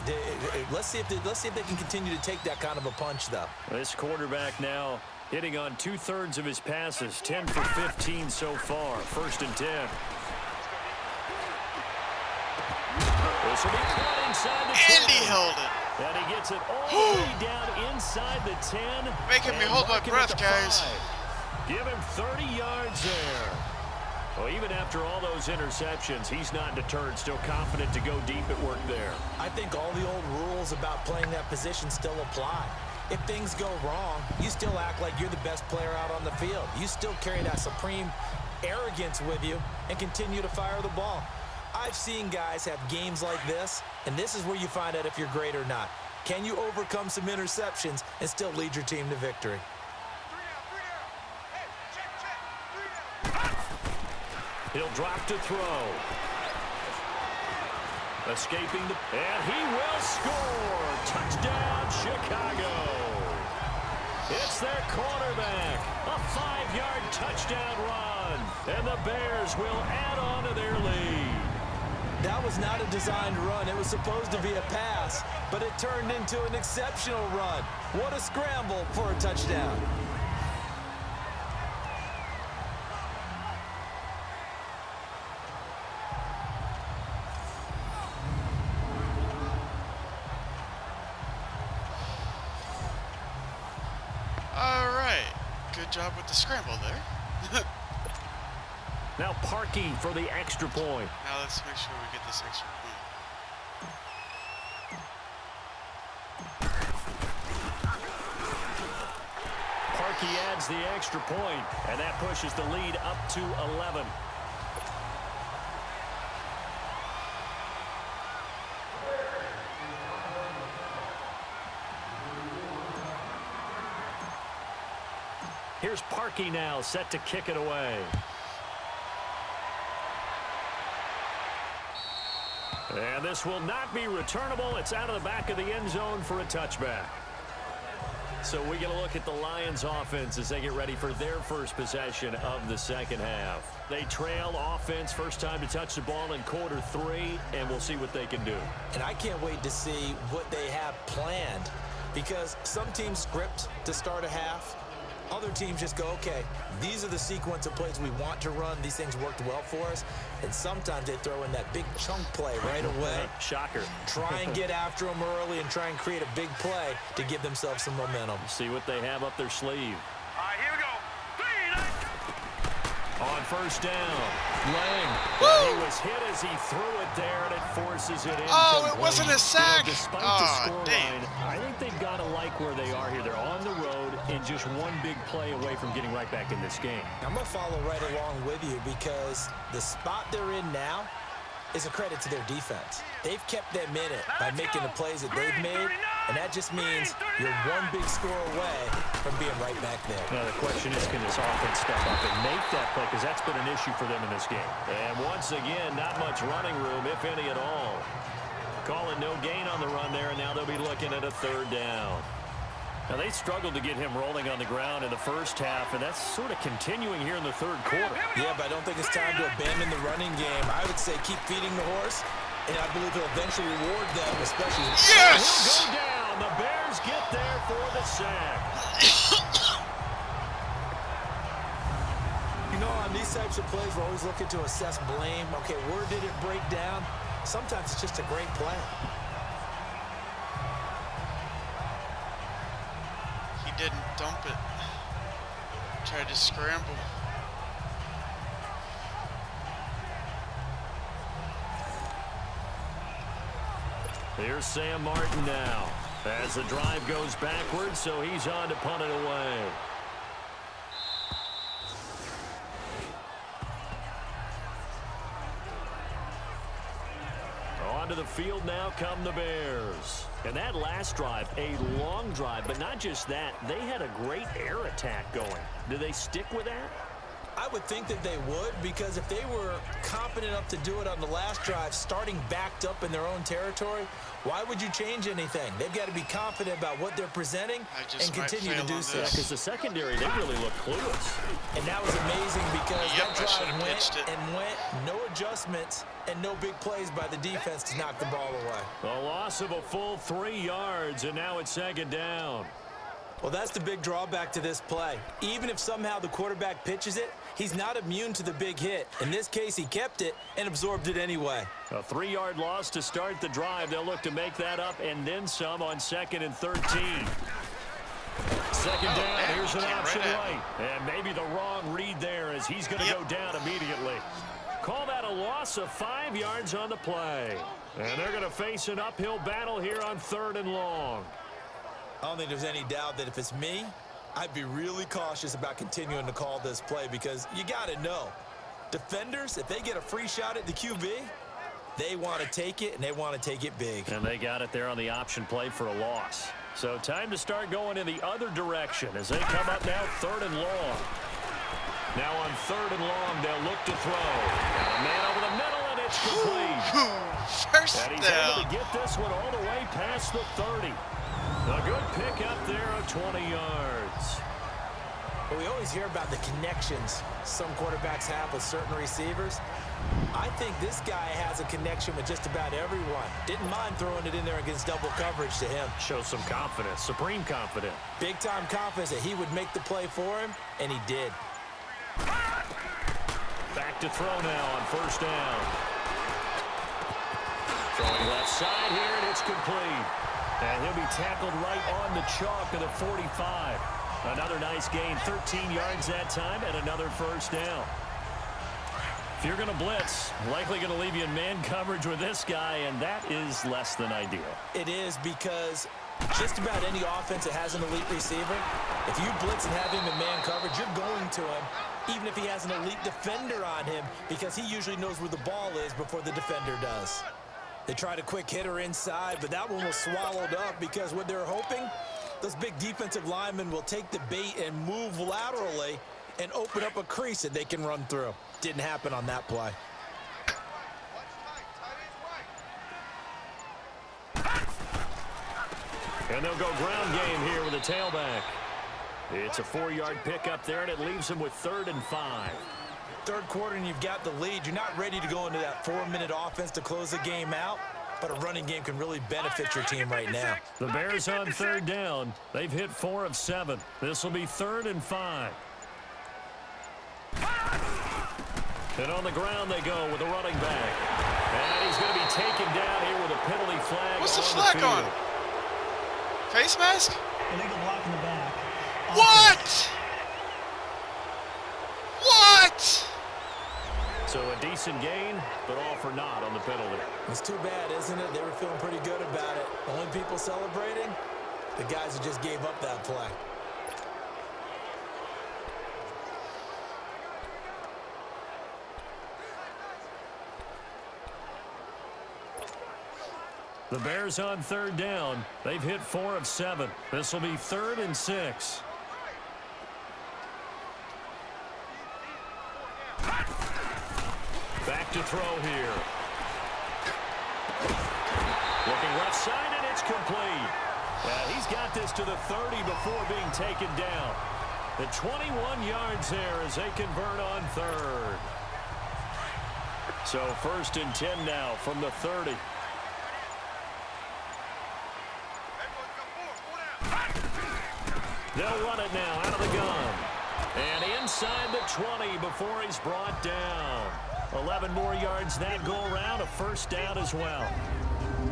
Let's see if they can continue to take that kind of a punch, though. This quarterback now hitting on 2/3 of his passes. 10 for 15 so far. 1st and 10. This will be caught inside the 10. And he held it. And he gets it all the way down inside the 10. Making me hold my breath, guys. Give him 30 yards there. Well, even after all those interceptions, he's not deterred, still confident to go deep at work there. I think all the old rules about playing that position still apply. If things go wrong, you still act like you're the best player out on the field. You still carry that supreme arrogance with you and continue to fire the ball. I've seen guys have games like this, and this is where you find out if you're great or not. Can you overcome some interceptions and still lead your team to victory? He'll drop to throw. Escaping the... And he will score! Touchdown, Chicago! It's their quarterback. A 5-yard touchdown run. And the Bears will add on to their lead. That was not a designed run. It was supposed to be a pass, but it turned into an exceptional run. What a scramble for a touchdown. All right. Good job with the scramble there. Now Parkey for the extra point. Now let's make sure we get this extra point. Parkey adds the extra point, and that pushes the lead up to 11. Here's Parkey now, set to kick it away. And this will not be returnable. It's out of the back of the end zone for a touchback. So we get a look at the Lions offense as they get ready for their first possession of the second half. They trail offense, first time to touch the ball in quarter 3, and we'll see what they can do. And I can't wait to see what they have planned, because some teams script to start a half. Other teams just go, okay, these are the sequence of plays we want to run. These things worked well for us. And sometimes they throw in that big chunk play right away. Shocker. Try and get after them early and try and create a big play to give themselves some momentum. See what they have up their sleeve. All right, here we go. 3, On first down, Lang. He was hit as he threw it there, and it forces it in. Oh, it wasn't a sack. Despite Oh, the scoreline, damn. I think they've got to like where they are here. They're on the road and just one big play away from getting right back in this game. I'm going to follow right along with you, because the spot they're in now is a credit to their defense. They've kept them in it by making the plays that they've made, and that just means you're one big score away from being right back there. Now the question is, can this offense step up and make that play, because that's been an issue for them in this game. And once again, not much running room, if any at all. Calling no gain on the run there, and now they'll be looking at a third down. Now, they struggled to get him rolling on the ground in the first half, and that's sort of continuing here in the third quarter. Yeah, but I don't think it's time to abandon the running game. I would say keep feeding the horse, and I believe he'll eventually reward them, especially. Yes! He'll go down. The Bears get there for the sack. You know, on these types of plays, we're always looking to assess blame. Okay, where did it break down? Sometimes it's just a great play. Didn't dump it. Tried to scramble. Here's Sam Martin now. As the drive goes backwards, so he's on to punt it away. Onto the field now come the Bears. And that last drive, a long drive, but not just that, they had a great air attack going. Do they stick with that? I would think that they would, because if they were confident enough to do it on the last drive, starting backed up in their own territory, why would you change anything? They've got to be confident about what they're presenting and continue to do so. Because the secondary, they really look clueless. And that was amazing, because Yep, that I drive went, no adjustments, and no big plays by the defense to knock the ball away. A loss of a full 3 yards, and now it's second down. Well, that's the big drawback to this play. Even if somehow the quarterback pitches it, he's not immune to the big hit. In this case, he kept it and absorbed it anyway. A 3-yard loss to start the drive. They'll look to make that up and then some on 2nd and 13. Second down, here's an option right. And maybe the wrong read there, as he's going to go down immediately. Call that a loss of 5 yards on the play. And they're going to face an uphill battle here on 3rd and long. I don't think there's any doubt that if it's me, I'd be really cautious about continuing to call this play, because you got to know, defenders, if they get a free shot at the QB, they want to take it, and they want to take it big. And they got it there on the option play for a loss. So time to start going in the other direction as they come up now 3rd and long. Now on 3rd and long, they'll look to throw. Got a man over the middle, and it's complete. First and he's down. able to get this one all the way past the 30. A good pick up there of 20 yards. But we always hear about the connections some quarterbacks have with certain receivers. I think this guy has a connection with just about everyone. Didn't mind throwing it in there against double coverage to him. Shows some confidence, supreme confidence. Big-time confidence that he would make the play for him, and he did. Back to throw now on 1st down. Throwing left side here, and it's complete. And he'll be tackled right on the chalk of the 45. Another nice gain, 13 yards that time, and another first down. If you're going to blitz, likely going to leave you in man coverage with this guy, and that is less than ideal. It is, because just about any offense that has an elite receiver, if you blitz and have him in man coverage, you're going to him, even if he has an elite defender on him, because he usually knows where the ball is before the defender does. They tried a quick hitter inside, but that one was swallowed up because what they're hoping, those big defensive linemen will take the bait and move laterally and open up a crease that they can run through. Didn't happen on that play. And they'll go ground game here with a tailback. It's a 4-yard pickup there, and it leaves them with 3rd and 5. Third quarter and you've got the lead. You're not ready to go into that 4-minute offense to close the game out, but a running game can really benefit your team right now. The Bears on 3rd down. They've hit 4 of 7. This will be 3rd and 5. And on the ground they go with a running back. And he's going to be taken down here with a penalty flag. What's the flag on? Face mask? Illegal block in the back. What? What? So a decent gain, but all for naught on the penalty. It's too bad, isn't it? They were feeling pretty good about it. Only people celebrating, the guys who just gave up that play. The Bears on 3rd down. They've hit 4 of 7. This will be 3rd and 6. Back to throw here. Looking left side, and it's complete. He's got this to the 30 before being taken down. The 21 yards there as they convert on 3rd. So 1st and 10 now from the 30. They'll run it now out of the gun. And inside the 20 before he's brought down. 11 more yards that go around, a first down as well.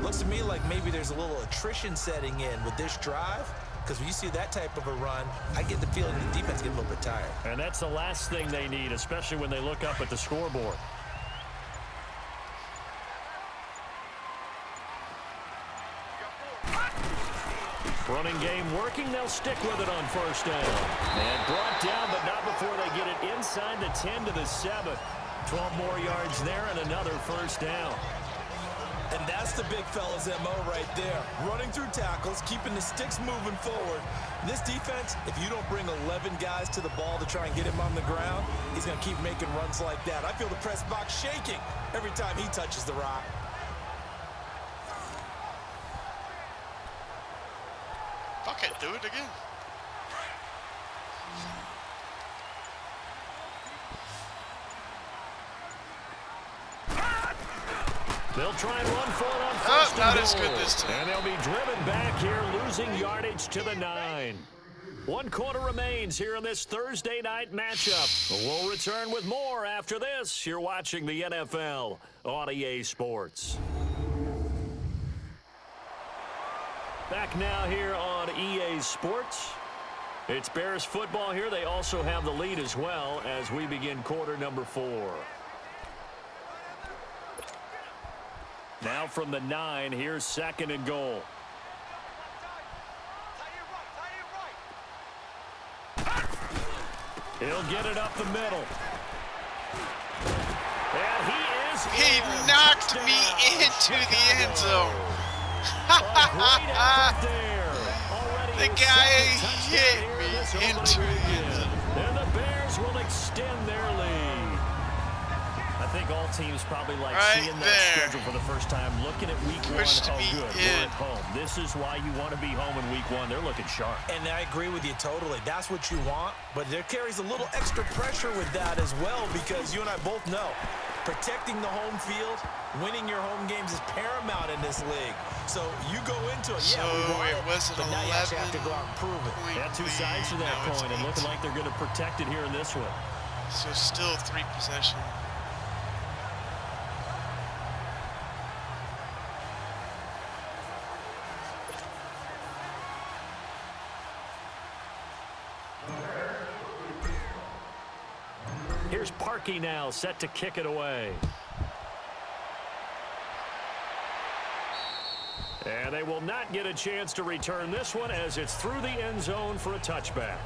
Looks to me like maybe there's a little attrition setting in with this drive, because when you see that type of a run, I get the feeling the defense gets a little bit tired. And that's the last thing they need, especially when they look up at the scoreboard. Running game working. They'll stick with it on 1st down. And brought down, but not before they get it inside the 10 to the 7. 12 more yards there and another first down. And that's the big fella's MO right there. Running through tackles, keeping the sticks moving forward. This defense, if you don't bring 11 guys to the ball to try and get him on the ground, he's going to keep making runs like that. I feel the press box shaking every time he touches the rock. Fuck it, do it again. They'll try and run for it on 1st not and as goal. good this time. And they'll be driven back here, losing yardage to the 9. 1 quarter remains here in this Thursday night matchup. We'll return with more after this. You're watching the NFL on EA Sports. Back now here on EA Sports. It's Bears football here. They also have the lead as well as we begin quarter number 4. Now from the 9, here's 2nd and goal. He'll get it up the middle. And He knocked me into the end zone. The guy hit me into the end zone. And the Bears will extend their lead. I think all teams probably like seeing that schedule for the first time, looking at week 1. Oh, good, we're at home. This is why you want to be home in week 1. They're looking sharp. And I agree with you totally. That's what you want, but there carries a little extra pressure with that as well, because you and I both know protecting the home field, winning your home games is paramount in this league. So you go into it, so we want it was an but now you actually have to go out and prove it. Yeah, 2 sides to that coin, and looking like they're going to protect it here in this one. So still 3 possession. Here's Parkey now, set to kick it away. And they will not get a chance to return this one as it's through the end zone for a touchback.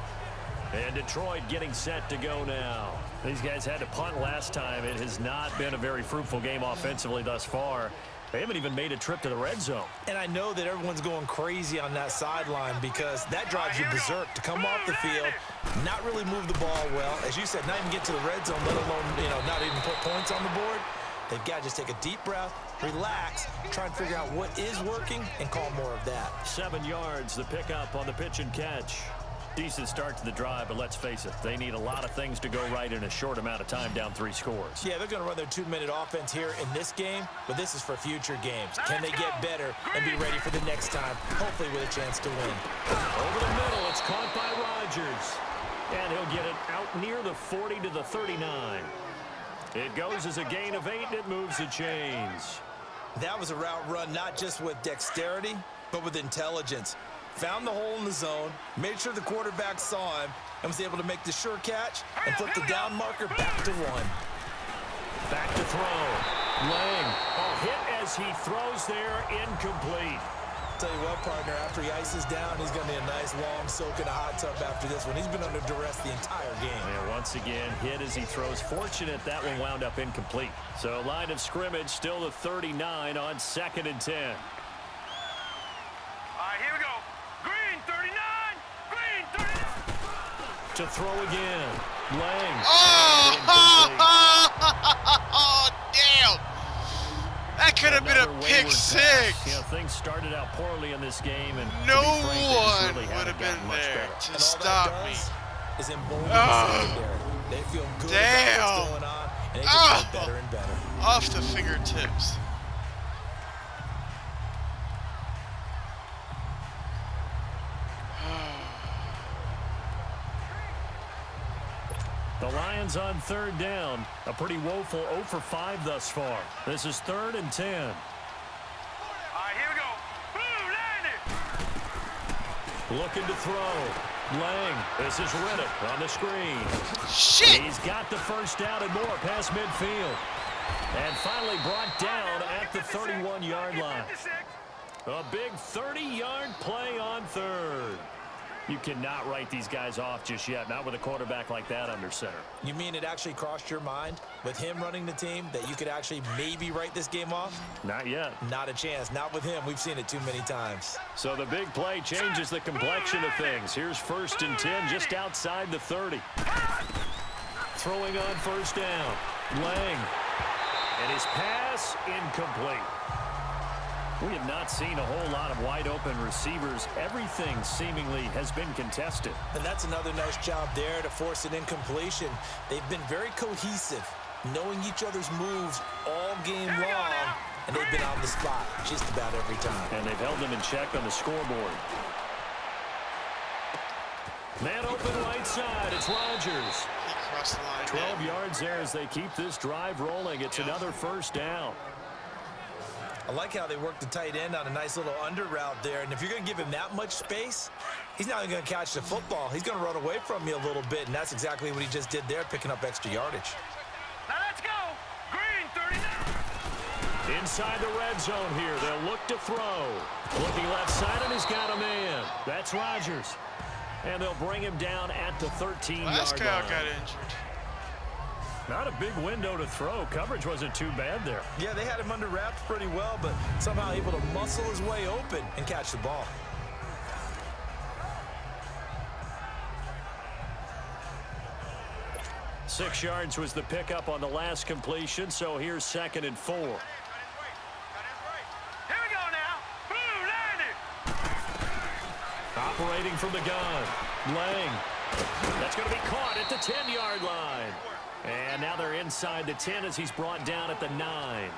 And Detroit getting set to go now. These guys had to punt last time. It has not been a very fruitful game offensively thus far. They haven't even made a trip to the red zone. And I know that everyone's going crazy on that sideline because that drives you berserk to come off the field, not really move the ball well. As you said, not even get to the red zone, let alone, not even put points on the board. They've got to just take a deep breath, relax, try and figure out what is working, and call more of that. 7 yards, the pickup on the pitch and catch. Decent start to the drive, but let's face it, they need a lot of things to go right in a short amount of time, down 3 scores. Yeah, they're going to run their 2-minute offense here in this game, but this is for future games. Can they get better and be ready for the next time, hopefully with a chance to win? Over the middle, it's caught by Rodgers. And he'll get it out near the 40 to the 39. It goes as a gain of 8, and it moves the chains. That was a route run not just with dexterity, but with intelligence. Found the hole in the zone, made sure the quarterback saw him, and was able to make the sure catch and flip the down marker back to 1. Back to throw. Lang. Hit as he throws there, incomplete. Tell you what, partner, after he ices down, he's going to need a nice long soak in a hot tub after this one. He's been under duress the entire game. And once again, hit as he throws. Fortunate that one wound up incomplete. So line of scrimmage, still the 39 on 2nd and 10. All right, here we go. Green 39. Green 39. To throw again. Lang. Oh, damn. That could have been a pick 6. Things started out poorly in this game, and no frank, one really would have been there better. to stop me. Is emboldened the secondary. They feel good about what's going on, and they just get better and better. Off the fingertips. The Lions on 3rd down. A pretty woeful 0 for 5 thus far. This is 3rd and 10. All right, here we go. Boom, landed. Looking to throw. Lang. This is Riddick on the screen. Shit! He's got the first down and more past midfield. And finally brought down at the 31-yard line. A big 30-yard play on 3rd. You cannot write these guys off just yet, not with a quarterback like that under center. You mean it actually crossed your mind with him running the team that you could actually maybe write this game off? Not yet. Not a chance. Not with him. We've seen it too many times. So the big play changes the complexion of things. Here's 1st and 10 just outside the 30. Throwing on 1st down. Lang. And his pass incomplete. We have not seen a whole lot of wide-open receivers. Everything seemingly has been contested. And that's another nice job there to force an incompletion. They've been very cohesive, knowing each other's moves all game long, and they've been on the spot just about every time. And they've held them in check on the scoreboard. Man open right side. It's Rodgers. He crossed the line. 12 yards there as they keep this drive rolling. It's another 1st down. I like how they work the tight end on a nice little under route there. And if you're going to give him that much space, he's not even going to catch the football. He's going to run away from you a little bit, and that's exactly what he just did there, picking up extra yardage. Now let's go. Green 39. Inside the red zone here. They'll look to throw. Looking left side, and he's got a man. That's Rodgers. And they'll bring him down at the 13-yard line. Last guy got injured. Not a big window to throw. Coverage wasn't too bad there. Yeah, they had him under wraps pretty well, but somehow able to muscle his way open and catch the ball. Six yards was the pickup on the last completion, so here's 2nd and 4. Here we go now. Boom, landed. Operating from the gun. Lang. That's going to be caught at the 10-yard line. And now they're inside the 10 as he's brought down at the 9.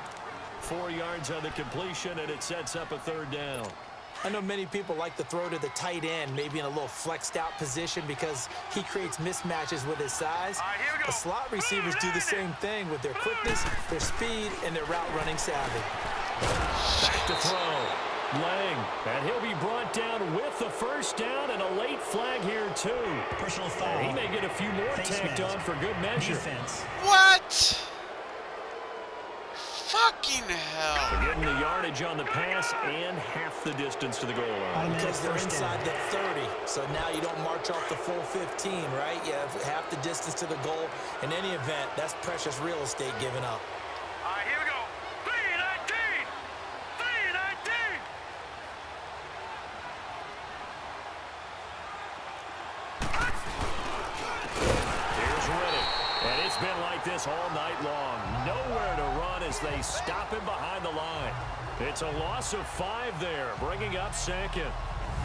4 yards on the completion, and it sets up a 3rd down. I know many people like to throw to the tight end, maybe in a little flexed out position because he creates mismatches with his size. The slot receivers do the same thing with their quickness, their speed, and their route running savvy. Back to throw. Lang, and he'll be brought down with the first down and a late flag here, too. Personal foul. And he may get a few more tacked on for good measure. Defense. What? Fucking hell. They're getting the yardage on the pass and half the distance to the goal line. Because they're inside the 30, so now you don't march off the full 15, right? You have half the distance to the goal. In any event, that's precious real estate given up. All right, here we go. 3-19. 3-19. Here's Riddick, and it's been like this all night long. Nowhere to run as they stop him behind the line. It's a loss of 5 there, bringing up second.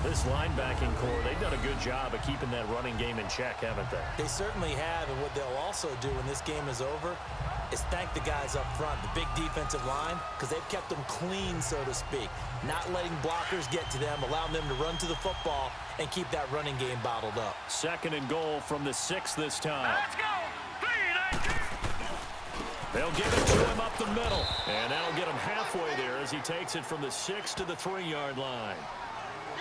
This linebacking core, they've done a good job of keeping that running game in check, haven't they? They certainly have, and what they'll also do when this game is over is thank the guys up front, the big defensive line, because they've kept them clean, so to speak. Not letting blockers get to them, allowing them to run to the football and keep that running game bottled up. 2nd and goal from the 6 this time. Let's go. 3-19. They'll give it to him up the middle, and that'll get him halfway there as he takes it from the 6 to the 3-yard line.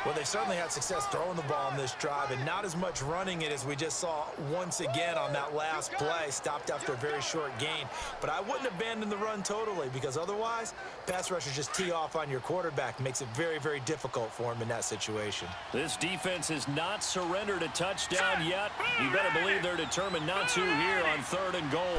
Well, they certainly had success throwing the ball in this drive, and not as much running it as we just saw once again on that last play. Stopped after a very short gain. But I wouldn't abandon the run totally, because otherwise, pass rushers just tee off on your quarterback. Makes it very, very difficult for him in that situation. This defense has not surrendered a touchdown yet. You better believe they're determined not to here on 3rd and goal.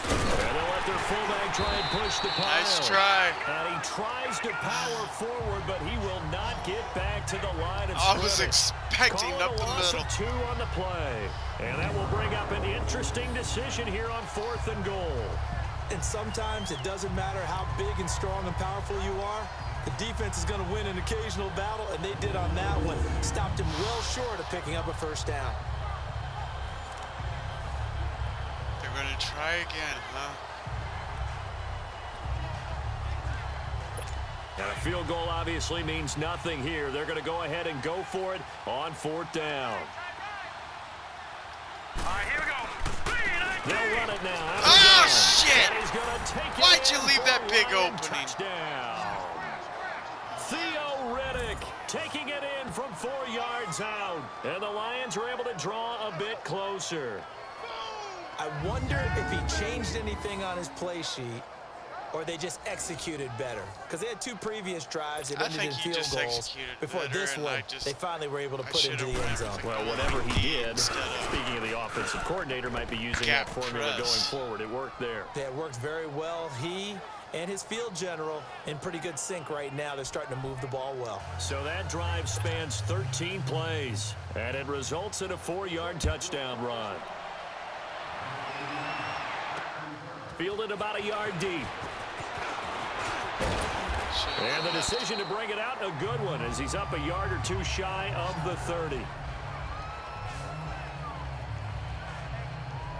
And they'll let their fullback try and push the pile. Nice try. And he tries to power forward, but he will not get back to the line of I was scrimmage. expecting Call it up a the loss middle. of 2 on the play. And that will bring up an interesting decision here on 4th and goal. And sometimes it doesn't matter how big and strong and powerful you are. The defense is going to win an occasional battle, and they did on that one. Stopped him well short of picking up a first down. They're going to try again, huh? And a field goal obviously means nothing here. They're going to go ahead and go for it on 4th down. All right, here we go. 3-19. They'll run it now. Out of Oh, bounds. shit! And he's gonna take it Why'd in you leave for that a big Lion opening? Touchdown. Theo Riddick taking it in from 4 yards out. And the Lions are able to draw a bit closer. I wonder if he changed anything on his play sheet or they just executed better. Because they had 2 previous drives that I ended think in he field just goals. executed Before better, this and one, they finally were able to put it into the end zone. Well, whatever he did, speaking of the offensive coordinator, might be using that Gap formula press. going forward. It worked there. That worked very well. He and his field general in pretty good sync right now. They're starting to move the ball well. So that drive spans 13 plays, and it results in a 4-yard touchdown run. Fielded about a yard deep. And the decision to bring it out, a good one, as he's up a yard or 2 shy of the 30.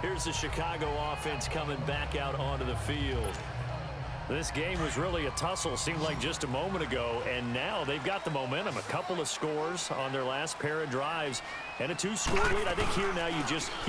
Here's the Chicago offense coming back out onto the field. This game was really a tussle, seemed like just a moment ago, and now they've got the momentum. A couple of scores on their last pair of drives, and a 2-score lead. I think here now you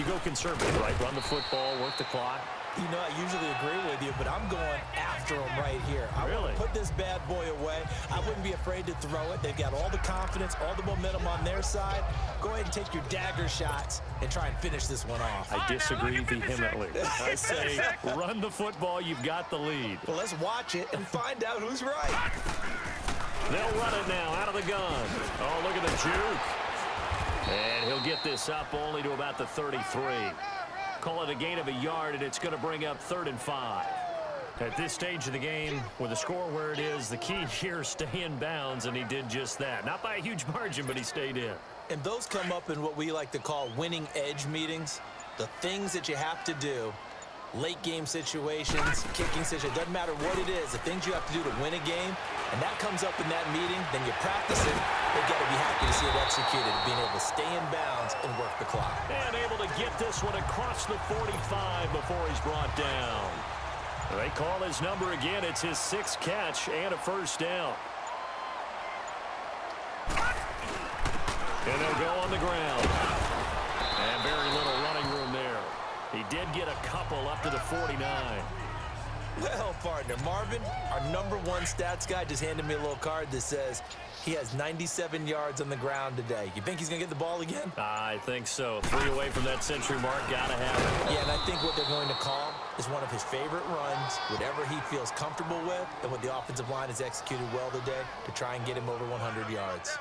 go conservative, right? Run the football, work the clock. You know, I usually agree with you, but I'm going after him right here. I want to put this bad boy away. I wouldn't be afraid to throw it. They've got all the confidence, all the momentum on their side. Go ahead and take your dagger shots and try and finish this one off. I disagree vehemently. I say run the football. You've got the lead. Well, let's watch it and find out who's right. They'll run it now out of the gun. Oh, look at the juke. And he'll get this up only to about the 33. Call it a gain of a yard, and it's going to bring up 3rd and 5. At this stage of the game, with the score where it is, the key here is stay in bounds, and he did just that. Not by a huge margin, but he stayed in. And those come up in what we like to call winning edge meetings. The things that you have to do, late game situations, kicking situations, doesn't matter what it is, the things you have to do to win a game, and that comes up in that meeting, then you practice it. They've got to be happy to see it executed, being able to stay in bounds and work the clock. And able to get this one across the 45 before he's brought down. They call his number again. It's his 6th catch and a first down. And they'll go on the ground. And very little running room there. He did get a couple up to the 49. Well, partner, Marvin, our #1 stats guy just handed me a little card that says he has 97 yards on the ground today. You think he's going to get the ball again? I think so. 3 away from that century mark. Gotta have it. Yeah, and I think what they're going to call is one of his favorite runs, whatever he feels comfortable with, and what the offensive line has executed well today to try and get him over 100 yards.